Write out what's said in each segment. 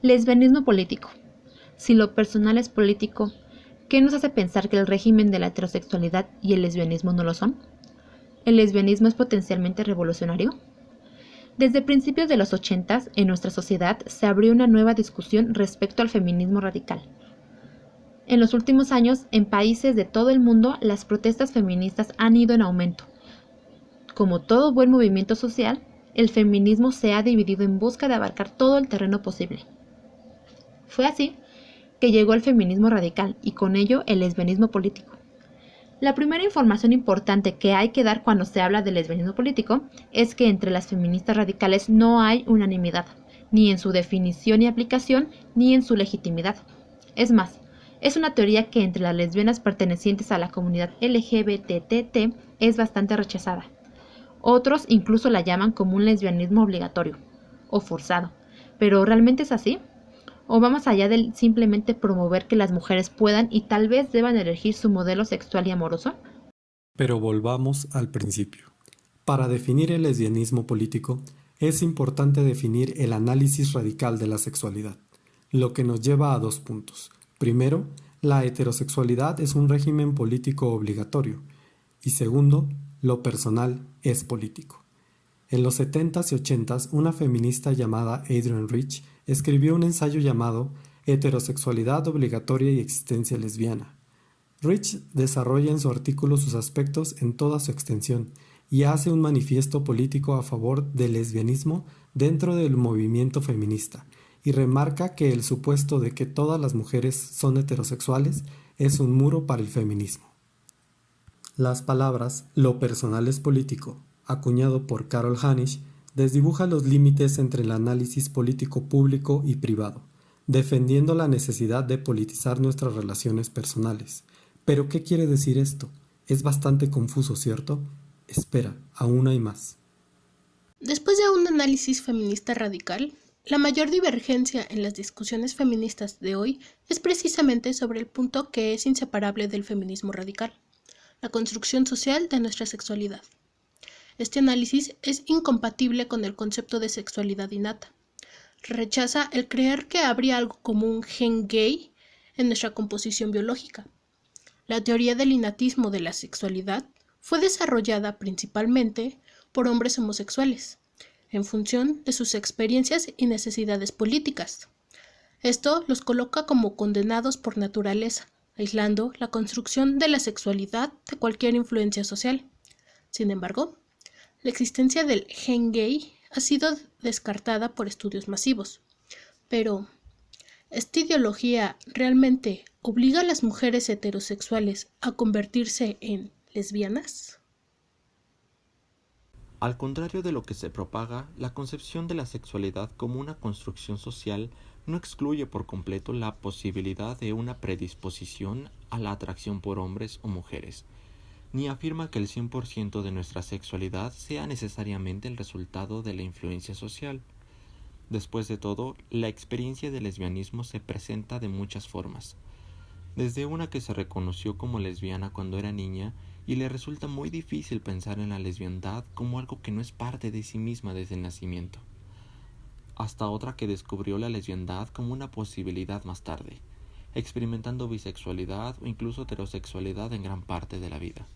Lesbianismo político. Si lo personal es político, ¿qué nos hace pensar que el régimen de la heterosexualidad y el lesbianismo no lo son? ¿El lesbianismo es potencialmente revolucionario? Desde principios de los 80, en nuestra sociedad se abrió una nueva discusión respecto al feminismo radical. En los últimos años, en países de todo el mundo, las protestas feministas han ido en aumento. Como todo buen movimiento social, el feminismo se ha dividido en busca de abarcar todo el terreno posible. Fue así que llegó el feminismo radical y con ello el lesbianismo político. La primera información importante que hay que dar cuando se habla del lesbianismo político es que entre las feministas radicales no hay unanimidad, ni en su definición y aplicación, ni en su legitimidad. Es más, es una teoría que entre las lesbianas pertenecientes a la comunidad LGBTT es bastante rechazada. Otros incluso la llaman como un lesbianismo obligatorio o forzado. ¿Pero realmente es así? ¿O va más allá de simplemente promover que las mujeres puedan y tal vez deban elegir su modelo sexual y amoroso? Pero volvamos al principio. Para definir el lesbianismo político, es importante definir el análisis radical de la sexualidad, lo que nos lleva a dos puntos. Primero, la heterosexualidad es un régimen político obligatorio, y segundo, lo personal es político. En los 70s y 80s, una feminista llamada Adrienne Rich escribió un ensayo llamado Heterosexualidad obligatoria y existencia lesbiana. Rich desarrolla en su artículo sus aspectos en toda su extensión y hace un manifiesto político a favor del lesbianismo dentro del movimiento feminista, y remarca que el supuesto de que todas las mujeres son heterosexuales es un muro para el feminismo. Las palabras "lo personal es político", acuñado por Carol Hanisch, desdibuja los límites entre el análisis político público y privado, defendiendo la necesidad de politizar nuestras relaciones personales. ¿Pero qué quiere decir esto? Es bastante confuso, ¿cierto? Espera, aún hay más. Después de un análisis feminista radical, la mayor divergencia en las discusiones feministas de hoy es precisamente sobre el punto que es inseparable del feminismo radical: la construcción social de nuestra sexualidad. Este análisis es incompatible con el concepto de sexualidad innata. Rechaza el creer que habría algo como un gen gay en nuestra composición biológica. La teoría del innatismo de la sexualidad fue desarrollada principalmente por hombres homosexuales, en función de sus experiencias y necesidades políticas. Esto los coloca como condenados por naturaleza, aislando la construcción de la sexualidad de cualquier influencia social. Sin embargo, la existencia del gen gay ha sido descartada por estudios masivos. Pero, ¿esta ideología realmente obliga a las mujeres heterosexuales a convertirse en lesbianas? Al contrario de lo que se propaga, la concepción de la sexualidad como una construcción social no excluye por completo la posibilidad de una predisposición a la atracción por hombres o mujeres, ni afirma que el 100% de nuestra sexualidad sea necesariamente el resultado de la influencia social. Después de todo, la experiencia del lesbianismo se presenta de muchas formas, desde una que se reconoció como lesbiana cuando era niña y le resulta muy difícil pensar en la lesbiandad como algo que no es parte de sí misma desde el nacimiento, hasta otra que descubrió la lesbiandad como una posibilidad más tarde, experimentando bisexualidad o incluso heterosexualidad en gran parte de la vida.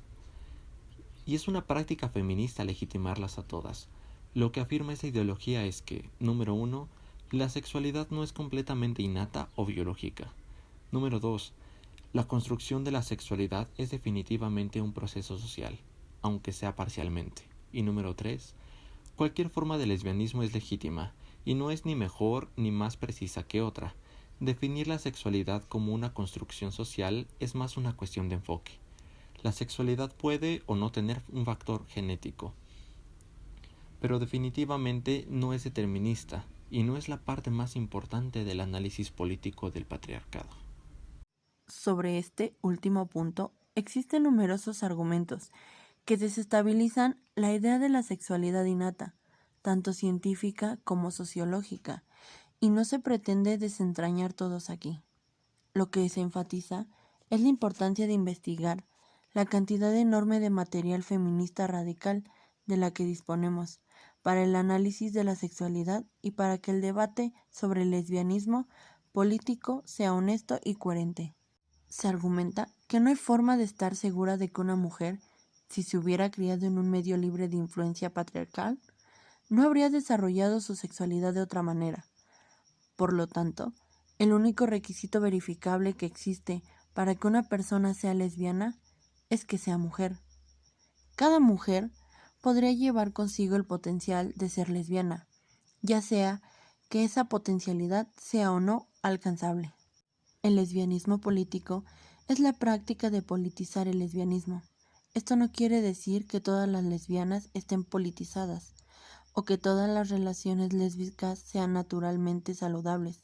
Y es una práctica feminista legitimarlas a todas. Lo que afirma esa ideología es que, número 1, la sexualidad no es completamente innata o biológica. Número 2, la construcción de la sexualidad es definitivamente un proceso social, aunque sea parcialmente. Y número 3, cualquier forma de lesbianismo es legítima, y no es ni mejor ni más precisa que otra. Definir la sexualidad como una construcción social es más una cuestión de enfoque. La sexualidad puede o no tener un factor genético, pero definitivamente no es determinista y no es la parte más importante del análisis político del patriarcado. Sobre este último punto, existen numerosos argumentos que desestabilizan la idea de la sexualidad innata, tanto científica como sociológica, y no se pretende desentrañar todos aquí. Lo que se enfatiza es la importancia de investigar la cantidad enorme de material feminista radical de la que disponemos, para el análisis de la sexualidad y para que el debate sobre el lesbianismo político sea honesto y coherente. Se argumenta que no hay forma de estar segura de que una mujer, si se hubiera criado en un medio libre de influencia patriarcal, no habría desarrollado su sexualidad de otra manera. Por lo tanto, el único requisito verificable que existe para que una persona sea lesbiana es que sea mujer. Cada mujer podría llevar consigo el potencial de ser lesbiana, ya sea que esa potencialidad sea o no alcanzable. El lesbianismo político es la práctica de politizar el lesbianismo. Esto no quiere decir que todas las lesbianas estén politizadas o que todas las relaciones lésbicas sean naturalmente saludables,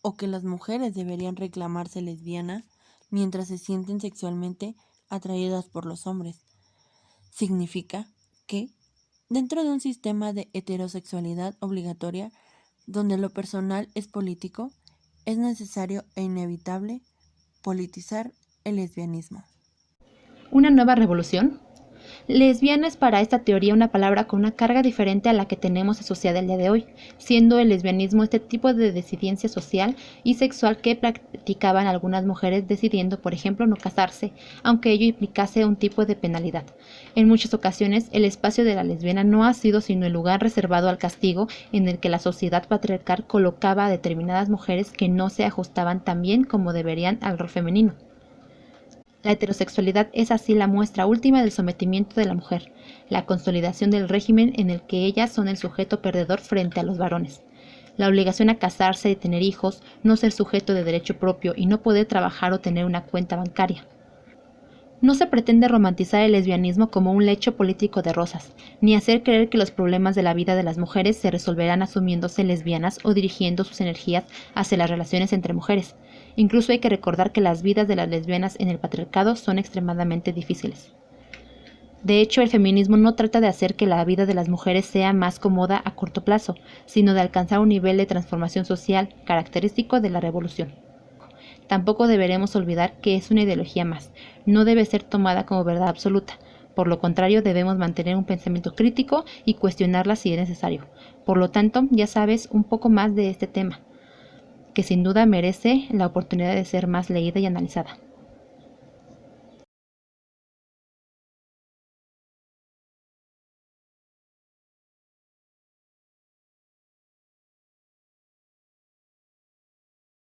o que las mujeres deberían reclamarse lesbiana mientras se sienten sexualmente atraídas por los hombres. Significa que, dentro de un sistema de heterosexualidad obligatoria, donde lo personal es político, es necesario e inevitable politizar el lesbianismo. ¿Una nueva revolución? Lesbiana es para esta teoría una palabra con una carga diferente a la que tenemos asociada el día de hoy, siendo el lesbianismo este tipo de disidencia social y sexual que practicaban algunas mujeres decidiendo, por ejemplo, no casarse, aunque ello implicase un tipo de penalidad. En muchas ocasiones, el espacio de la lesbiana no ha sido sino el lugar reservado al castigo en el que la sociedad patriarcal colocaba a determinadas mujeres que no se ajustaban tan bien como deberían al rol femenino. La heterosexualidad es así la muestra última del sometimiento de la mujer, la consolidación del régimen en el que ellas son el sujeto perdedor frente a los varones. La obligación a casarse y tener hijos, no ser sujeto de derecho propio y no poder trabajar o tener una cuenta bancaria. No se pretende romantizar el lesbianismo como un lecho político de rosas, ni hacer creer que los problemas de la vida de las mujeres se resolverán asumiéndose lesbianas o dirigiendo sus energías hacia las relaciones entre mujeres. Incluso hay que recordar que las vidas de las lesbianas en el patriarcado son extremadamente difíciles. De hecho, el feminismo no trata de hacer que la vida de las mujeres sea más cómoda a corto plazo, sino de alcanzar un nivel de transformación social característico de la revolución. Tampoco deberemos olvidar que es una ideología más, no debe ser tomada como verdad absoluta. Por lo contrario, debemos mantener un pensamiento crítico y cuestionarla si es necesario. Por lo tanto, ya sabes un poco más de este tema, que sin duda merece la oportunidad de ser más leída y analizada.